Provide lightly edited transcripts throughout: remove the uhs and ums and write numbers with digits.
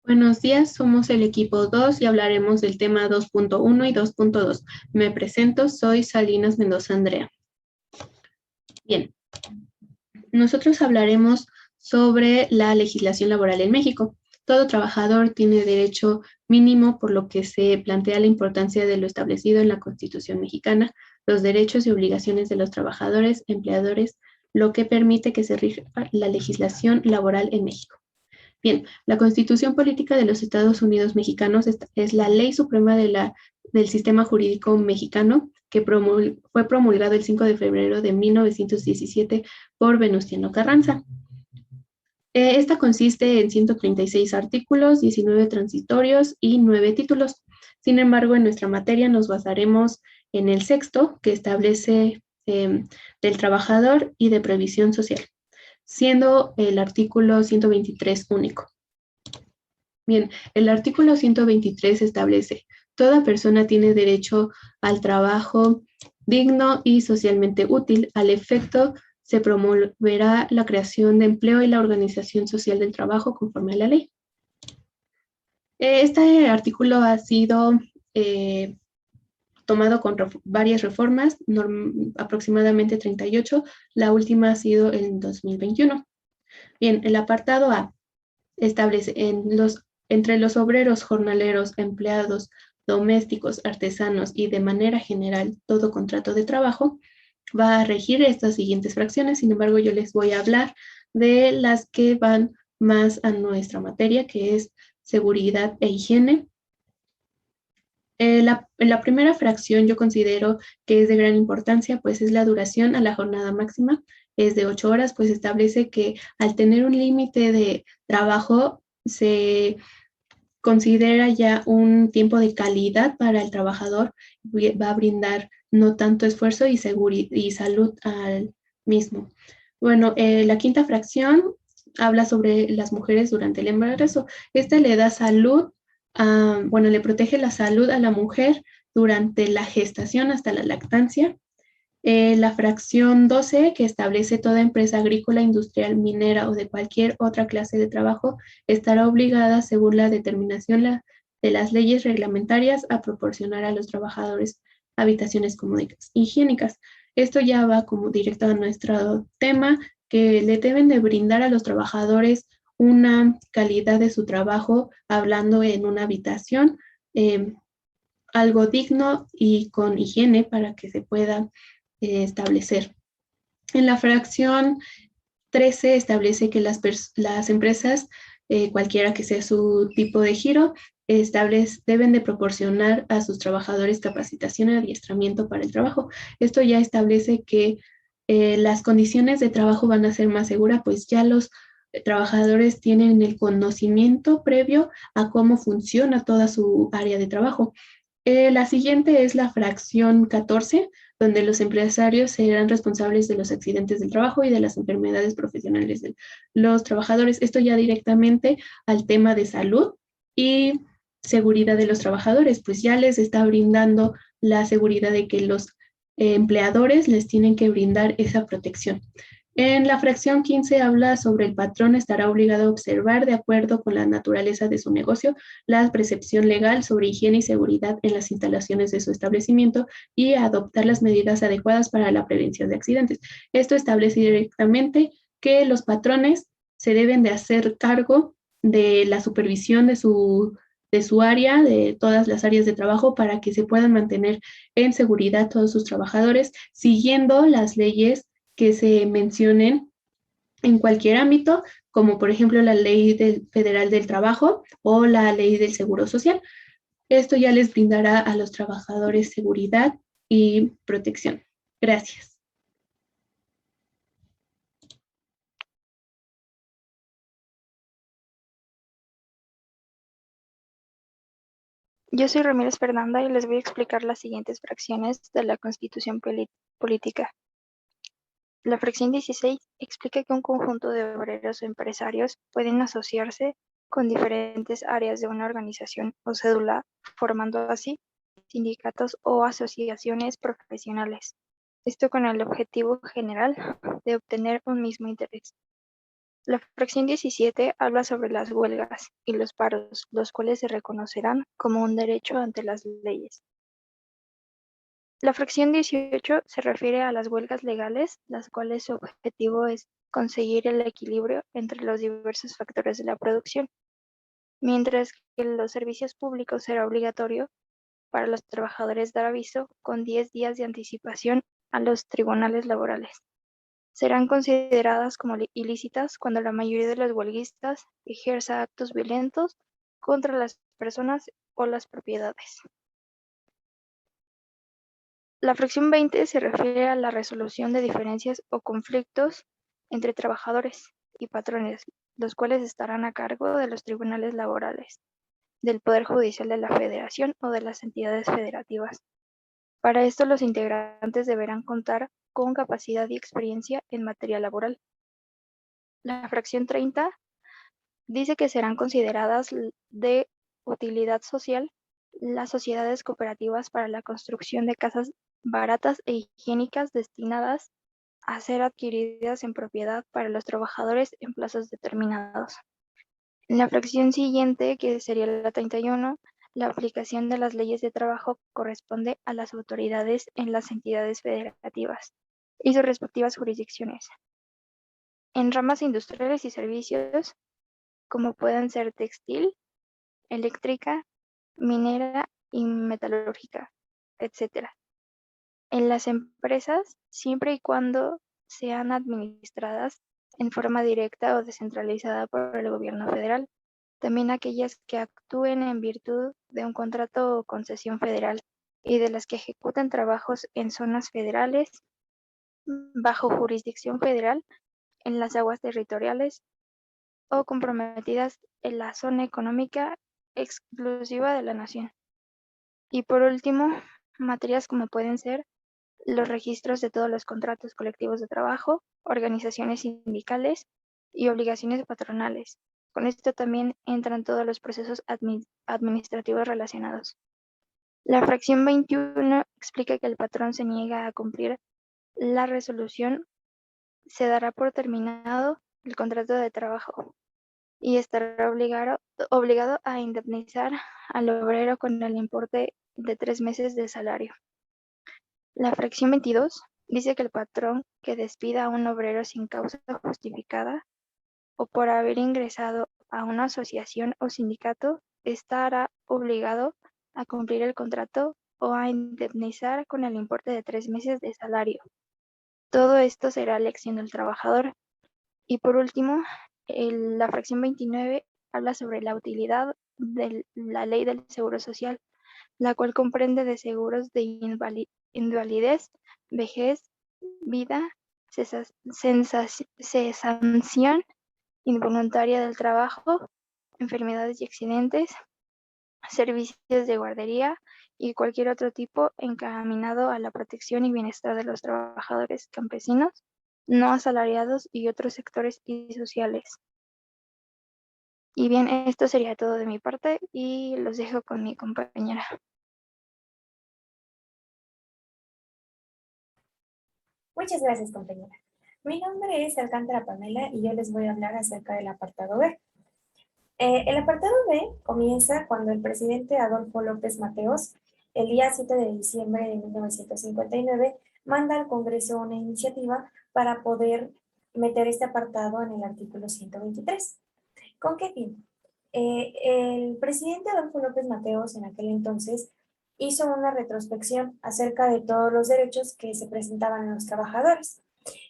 Buenos días, somos el equipo 2 y hablaremos del tema 2.1 y 2.2. Me presento, soy Salinas Mendoza Andrea. Bien, nosotros hablaremos sobre la legislación laboral en México. Todo trabajador tiene derecho mínimo, por lo que se plantea la importancia de lo establecido en la Constitución mexicana, los derechos y obligaciones de los trabajadores, empleadores, lo que permite que se rija la legislación laboral en México. Bien, la Constitución Política de los Estados Unidos Mexicanos es la ley suprema del sistema jurídico mexicano que fue promulgado el 5 de febrero de 1917 por Venustiano Carranza. Esta consiste en 136 artículos, 19 transitorios y 9 títulos. Sin embargo, en nuestra materia nos basaremos en el sexto, que establece del trabajador y de previsión social, siendo el artículo 123 único. Bien, el artículo 123 establece: toda persona tiene derecho al trabajo digno y socialmente útil. Al efecto, se promoverá la creación de empleo y la organización social del trabajo conforme a la ley. Este artículo ha sido tomado con varias reformas, aproximadamente 38. La última ha sido en 2021. Bien, el apartado A establece entre los obreros, jornaleros, empleados, domésticos, artesanos y de manera general todo contrato de trabajo va a regir estas siguientes fracciones. Sin embargo, yo les voy a hablar de las que van más a nuestra materia, que es seguridad e higiene. La primera fracción yo considero que es de gran importancia, pues es la duración a la jornada máxima, es de 8 horas, pues establece que al tener un límite de trabajo se considera ya un tiempo de calidad para el trabajador, va a brindar no tanto esfuerzo y salud al mismo. Bueno, la quinta fracción habla sobre las mujeres durante el embarazo. Esta le da salud, le protege la salud a la mujer durante la gestación hasta la lactancia. La fracción 12, que establece toda empresa agrícola, industrial, minera o de cualquier otra clase de trabajo, estará obligada, según la determinación de las leyes reglamentarias, a proporcionar a los trabajadores habitaciones cómodas, higiénicas. Esto ya va como directo a nuestro tema, que le deben de brindar a los trabajadores una calidad de su trabajo, hablando en una habitación, algo digno y con higiene para que se pueda establecer. En la fracción 13 establece que las empresas, cualquiera que sea su tipo de giro, deben de proporcionar a sus trabajadores capacitación y adiestramiento para el trabajo. Esto ya establece que las condiciones de trabajo van a ser más seguras, pues ya los trabajadores tienen el conocimiento previo a cómo funciona toda su área de trabajo. La siguiente es la fracción 14, donde los empresarios serán responsables de los accidentes del trabajo y de las enfermedades profesionales de los trabajadores. Esto ya directamente al tema de salud y seguridad de los trabajadores, pues ya les está brindando la seguridad de que los empleadores les tienen que brindar esa protección. En la fracción 15 habla sobre el patrón estará obligado a observar, de acuerdo con la naturaleza de su negocio, la percepción legal sobre higiene y seguridad en las instalaciones de su establecimiento y a adoptar las medidas adecuadas para la prevención de accidentes. Esto establece directamente que los patrones se deben de hacer cargo de la supervisión de su área, de todas las áreas de trabajo, para que se puedan mantener en seguridad todos sus trabajadores, siguiendo las leyes que se mencionen en cualquier ámbito, como por ejemplo la Ley Federal del Trabajo o la Ley del Seguro Social. Esto ya les brindará a los trabajadores seguridad y protección. Gracias. Yo soy Ramírez Fernanda y les voy a explicar las siguientes fracciones de la Constitución Política. La fracción 16 explica que un conjunto de obreros o empresarios pueden asociarse con diferentes áreas de una organización o cédula, formando así sindicatos o asociaciones profesionales. Esto con el objetivo general de obtener un mismo interés. La fracción 17 habla sobre las huelgas y los paros, los cuales se reconocerán como un derecho ante las leyes. La fracción 18 se refiere a las huelgas legales, las cuales su objetivo es conseguir el equilibrio entre los diversos factores de la producción, mientras que en los servicios públicos será obligatorio para los trabajadores dar aviso con 10 días de anticipación a los tribunales laborales. Serán consideradas como ilícitas cuando la mayoría de los huelguistas ejerza actos violentos contra las personas o las propiedades. La fracción 20 se refiere a la resolución de diferencias o conflictos entre trabajadores y patrones, los cuales estarán a cargo de los tribunales laborales, del Poder Judicial de la Federación o de las entidades federativas. Para esto, los integrantes deberán contar con capacidad y experiencia en materia laboral. La fracción 30 dice que serán consideradas de utilidad social las sociedades cooperativas para la construcción de casas baratas e higiénicas destinadas a ser adquiridas en propiedad para los trabajadores en plazos determinados. En la fracción siguiente, que sería la 31, la aplicación de las leyes de trabajo corresponde a las autoridades en las entidades federativas y sus respectivas jurisdicciones. En ramas industriales y servicios, como pueden ser textil, eléctrica, minera y metalúrgica, etc. En las empresas, siempre y cuando sean administradas en forma directa o descentralizada por el gobierno federal. También aquellas que actúen en virtud de un contrato o concesión federal y de las que ejecuten trabajos en zonas federales, bajo jurisdicción federal, en las aguas territoriales o comprometidas en la zona económica exclusiva de la nación. Y por último, materias como pueden ser los registros de todos los contratos colectivos de trabajo, organizaciones sindicales y obligaciones patronales. Con esto también entran todos los procesos administrativos relacionados. La fracción 21 explica que el patrón se niega a cumplir la resolución, se dará por terminado el contrato de trabajo y estará obligado a indemnizar al obrero con el importe de 3 meses de salario. La fracción 22 dice que el patrón que despida a un obrero sin causa justificada o por haber ingresado a una asociación o sindicato estará obligado a cumplir el contrato o a indemnizar con el importe de 3 meses de salario. Todo esto será elección del trabajador. Y por último, la fracción 29 habla sobre la utilidad de la ley del Seguro Social, la cual comprende de seguros de invalidez, vejez, vida, cesación involuntaria del trabajo, enfermedades y accidentes, servicios de guardería y cualquier otro tipo encaminado a la protección y bienestar de los trabajadores campesinos, no asalariados y otros sectores y sociales. Y bien, esto sería todo de mi parte y los dejo con mi compañera. Muchas gracias, compañera. Mi nombre es Alcántara Pamela y yo les voy a hablar acerca del apartado B. El apartado B comienza cuando el presidente Adolfo López Mateos, el día 7 de diciembre de 1959, manda al Congreso una iniciativa para poder meter este apartado en el artículo 123. ¿Con qué fin? El presidente Adolfo López Mateos en aquel entonces hizo una retrospección acerca de todos los derechos que se presentaban a los trabajadores.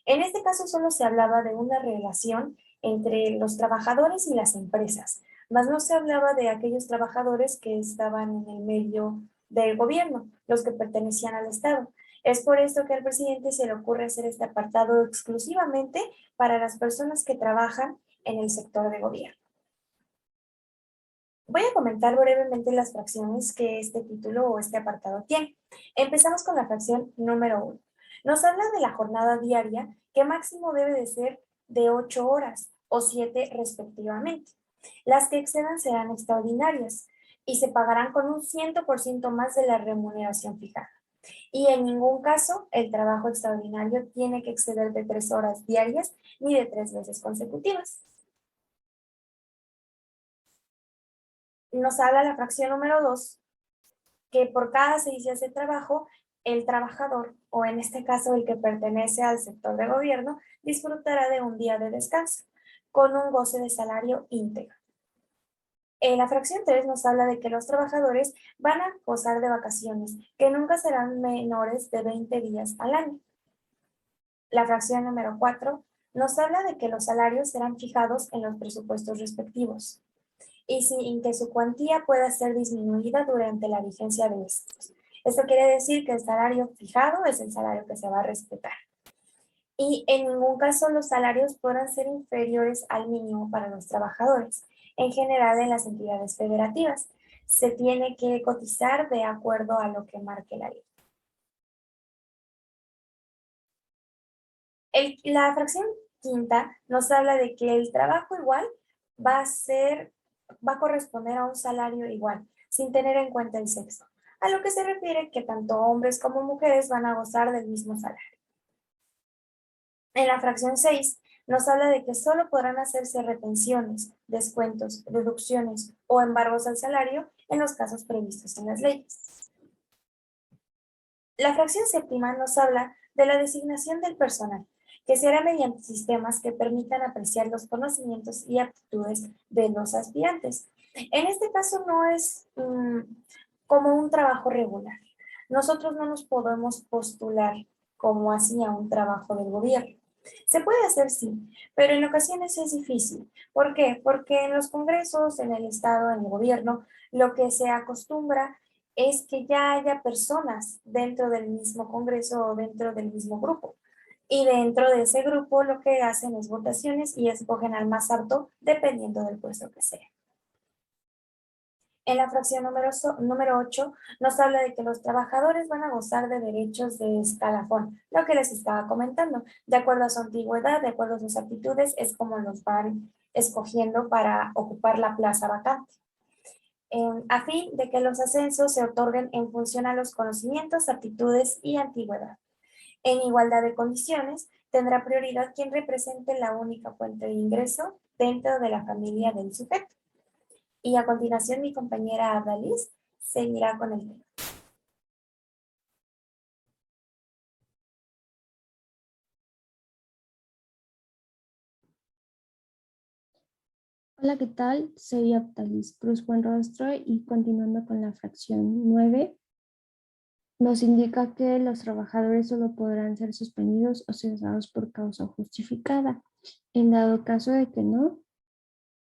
En este caso solo se hablaba de una relación entre los trabajadores y las empresas, mas no se hablaba de aquellos trabajadores que estaban en el medio del gobierno, los que pertenecían al Estado. Es por esto que al presidente se le ocurre hacer este apartado exclusivamente para las personas que trabajan en el sector de gobierno. Voy a comentar brevemente las fracciones que este título o este apartado tiene. Empezamos con la fracción número 1. Nos habla de la jornada diaria, que máximo debe de ser de 8 horas o 7 respectivamente. Las que excedan serán extraordinarias y se pagarán con un 100% más de la remuneración fijada. Y en ningún caso el trabajo extraordinario tiene que exceder de 3 horas diarias ni de 3 veces consecutivas. Nos habla la fracción número 2, que por cada 6 días de trabajo, el trabajador, o en este caso el que pertenece al sector de gobierno, disfrutará de un día de descanso, con un goce de salario íntegro. En la fracción 3 nos habla de que los trabajadores van a gozar de vacaciones, que nunca serán menores de 20 días al año. La fracción número 4 nos habla de que los salarios serán fijados en los presupuestos respectivos y sin que su cuantía pueda ser disminuida durante la vigencia de estos. Esto quiere decir que el salario fijado es el salario que se va a respetar. Y en ningún caso los salarios podrán ser inferiores al mínimo para los trabajadores. En general, en las entidades federativas, se tiene que cotizar de acuerdo a lo que marque la ley. La fracción quinta nos habla de que el trabajo igual va a corresponder a un salario igual, sin tener en cuenta el sexo, a lo que se refiere que tanto hombres como mujeres van a gozar del mismo salario. En la fracción 6 nos habla de que solo podrán hacerse retenciones, descuentos, reducciones o embargos al salario en los casos previstos en las leyes. La fracción séptima nos habla de la designación del personal, que se hará mediante sistemas que permitan apreciar los conocimientos y aptitudes de los aspirantes. En este caso no es como un trabajo regular. Nosotros no nos podemos postular como hacía un trabajo del gobierno. Se puede hacer sí, pero en ocasiones es difícil. ¿Por qué? Porque en los congresos, en el Estado, en el gobierno, lo que se acostumbra es que ya haya personas dentro del mismo congreso o dentro del mismo grupo. Y dentro de ese grupo lo que hacen es votaciones y escogen al más apto dependiendo del puesto que sea. En la fracción número 8 nos habla de que los trabajadores van a gozar de derechos de escalafón, lo que les estaba comentando. De acuerdo a su antigüedad, de acuerdo a sus aptitudes, es como los van escogiendo para ocupar la plaza vacante. A fin de que los ascensos se otorguen en función a los conocimientos, aptitudes y antigüedad. En igualdad de condiciones, tendrá prioridad quien represente la única fuente de ingreso dentro de la familia del sujeto. Y a continuación mi compañera Adaliz seguirá con el tema. Hola, ¿qué tal? Soy Abdalis Cruz Buenrostro y continuando con la fracción 9, nos indica que los trabajadores solo podrán ser suspendidos o cesados por causa justificada. En dado caso de que no,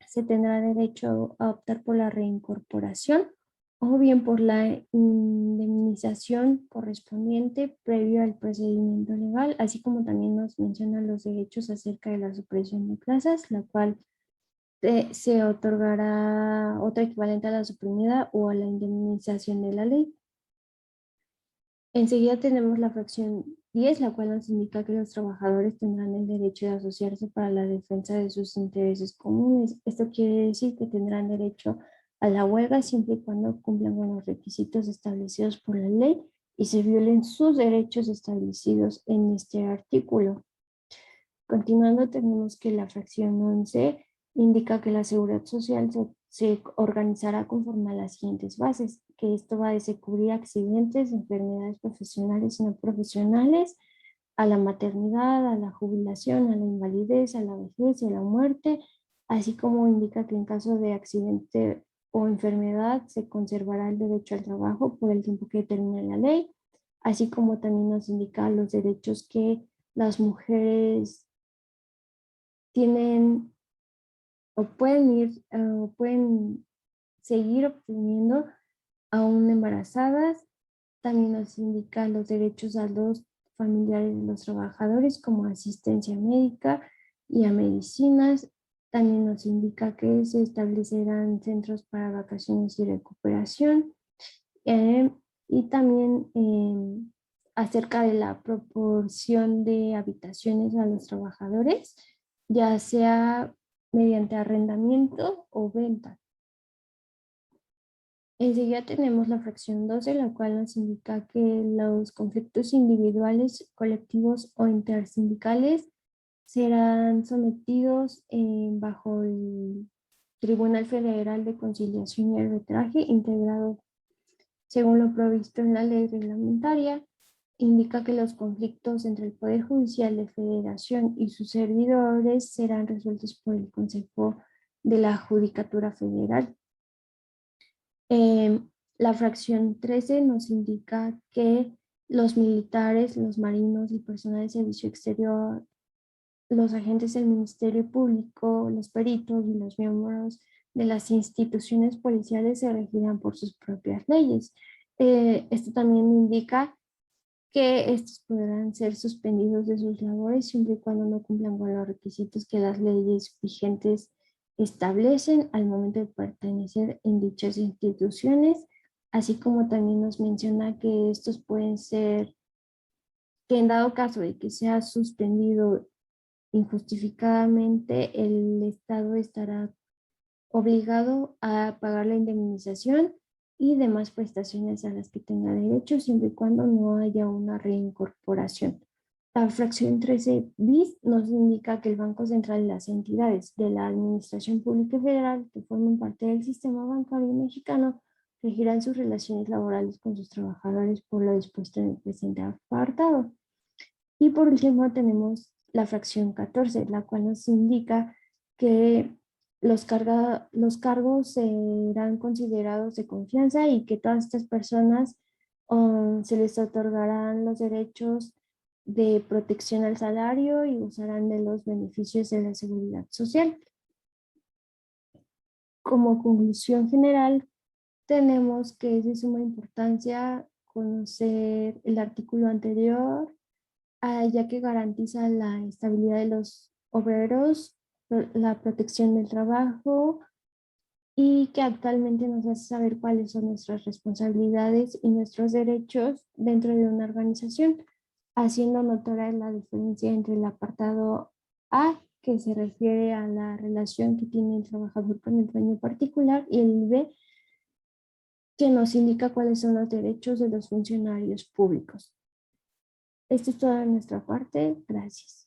se tendrá derecho a optar por la reincorporación o bien por la indemnización correspondiente previo al procedimiento legal, así como también nos menciona los derechos acerca de la supresión de plazas, la cual se otorgará otra equivalente a la suprimida o a la indemnización de la ley. Enseguida tenemos la fracción 10, la cual nos indica que los trabajadores tendrán el derecho de asociarse para la defensa de sus intereses comunes. Esto quiere decir que tendrán derecho a la huelga siempre y cuando cumplan con los requisitos establecidos por la ley y se violen sus derechos establecidos en este artículo. Continuando, tenemos que la fracción 11 indica que la seguridad social se organizará conforme a las siguientes bases, que esto va a cubrir accidentes, enfermedades profesionales y no profesionales, a la maternidad, a la jubilación, a la invalidez, a la vejez y a la muerte, así como indica que en caso de accidente o enfermedad se conservará el derecho al trabajo por el tiempo que determina la ley, así como también nos indica los derechos que las mujeres tienen o pueden seguir obteniendo aún embarazadas. También nos indica los derechos a los familiares de los trabajadores como asistencia médica y a medicinas. También nos indica que se establecerán centros para vacaciones y recuperación. Y también acerca de la proporción de habitaciones a los trabajadores, ya sea mediante arrendamiento o venta. Enseguida tenemos la fracción 12, la cual nos indica que los conflictos individuales, colectivos o intersindicales serán sometidos bajo el Tribunal Federal de Conciliación y Arbitraje, integrado según lo previsto en la ley reglamentaria. Indica que los conflictos entre el Poder Judicial de Federación y sus servidores serán resueltos por el Consejo de la Judicatura Federal. La fracción 13 nos indica que los militares, los marinos, el personal de servicio exterior, los agentes del Ministerio Público, los peritos y los miembros de las instituciones policiales se regirán por sus propias leyes. Esto también indica que estos podrán ser suspendidos de sus labores siempre y cuando no cumplan con los requisitos que las leyes vigentes establecen al momento de pertenecer en dichas instituciones, así como también nos menciona que estos pueden ser, que en dado caso de que sea suspendido injustificadamente, el Estado estará obligado a pagar la indemnización y demás prestaciones a las que tenga derecho, siempre y cuando no haya una reincorporación. La fracción 13 bis nos indica que el Banco Central y las entidades de la Administración Pública Federal que forman parte del sistema bancario mexicano regirán sus relaciones laborales con sus trabajadores por lo dispuesto en el presente apartado. Y por último tenemos la fracción 14, la cual nos indica que los cargos serán considerados de confianza y que todas estas personas se les otorgarán los derechos de protección al salario y gozarán de los beneficios de la seguridad social. Como conclusión general, tenemos que es de suma importancia conocer el artículo anterior, ya que garantiza la estabilidad de los obreros, la protección del trabajo y que actualmente nos hace saber cuáles son nuestras responsabilidades y nuestros derechos dentro de una organización, haciendo notoria la diferencia entre el apartado A, que se refiere a la relación que tiene el trabajador con el dueño particular, y el B, que nos indica cuáles son los derechos de los funcionarios públicos. Esto es toda nuestra parte. Gracias.